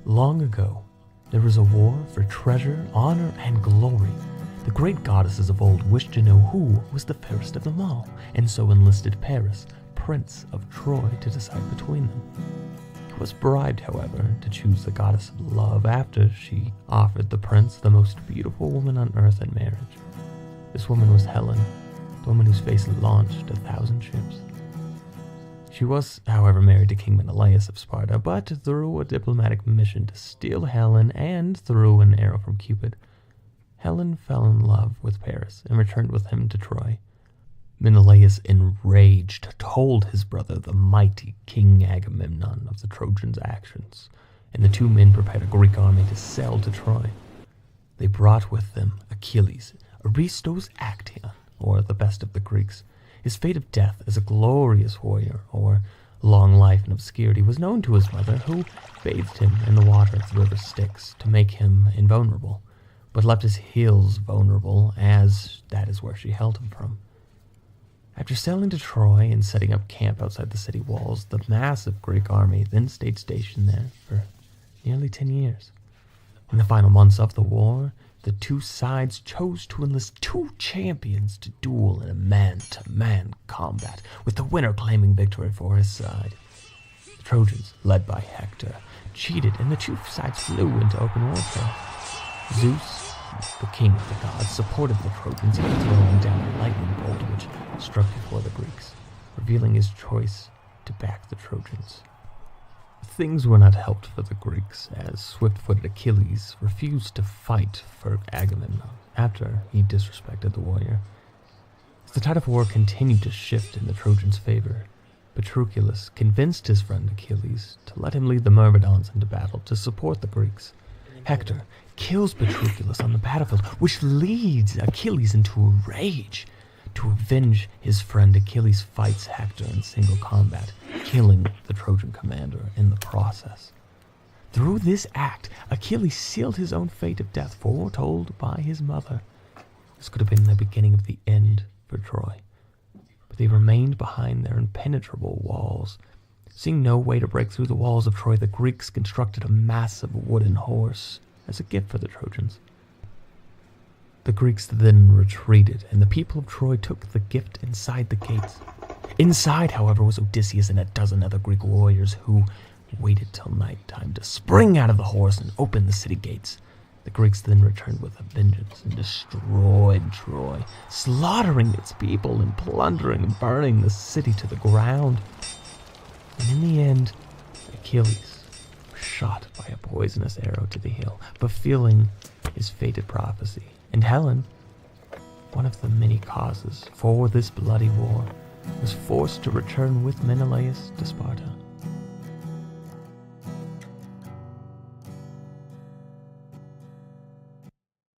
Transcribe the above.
Long ago, there was a war for treasure, honor, and glory. The great goddesses of old wished to know who was the fairest of them all, and so enlisted Paris, Prince of Troy, to decide between them. He was bribed, however, to choose the goddess of love after she offered the prince the most beautiful woman on earth in marriage. This woman was Helen, the woman whose face launched 1,000 ships. She was, however, married to King Menelaus of Sparta, but through a diplomatic mission to steal Helen and through an arrow from Cupid, Helen fell in love with Paris and returned with him to Troy. Menelaus, enraged, told his brother, the mighty King Agamemnon, of the Trojans' actions, and the two men prepared a Greek army to sail to Troy. They brought with them Achilles, Aristos Actaeon, or the best of the Greeks. His fate of death as a glorious warrior, or long life in obscurity, was known to his mother, who bathed him in the water of the river Styx to make him invulnerable, but left his heels vulnerable, as that is where she held him from. After sailing to Troy and setting up camp outside the city walls, the massive Greek army then stayed stationed there for nearly 10 years. In the final months of the war, the two sides chose to enlist two champions to duel in a man-to-man combat, with the winner claiming victory for his side. The Trojans, led by Hector, cheated, and the two sides flew into open warfare. Zeus, the king of the gods, supported the Trojans by throwing down a lightning bolt which struck before the Greeks, revealing his choice to back the Trojans. Things were not helped for the Greeks, as swift-footed Achilles refused to fight for Agamemnon after he disrespected the warrior. As the tide of war continued to shift in the Trojans' favor, Patroclus convinced his friend Achilles to let him lead the Myrmidons into battle to support the Greeks. Hector kills Patroclus on the battlefield, which leads Achilles into a rage. To avenge his friend, Achilles fights Hector in single combat, killing the Trojan commander in the process. Through this act, Achilles sealed his own fate of death, foretold by his mother. This could have been the beginning of the end for Troy, but they remained behind their impenetrable walls. Seeing no way to break through the walls of Troy, the Greeks constructed a massive wooden horse as a gift for the Trojans. The Greeks then retreated, and the people of Troy took the gift inside the gates. Inside, however, was Odysseus and a dozen other Greek warriors who waited till nighttime to spring out of the horse and open the city gates. The Greeks then returned with a vengeance and destroyed Troy, slaughtering its people and plundering and burning the city to the ground. And in the end, Achilles was shot by a poisonous arrow to the heel, fulfilling his fated prophecy. And Helen, one of the many causes for this bloody war, was forced to return with Menelaus to Sparta.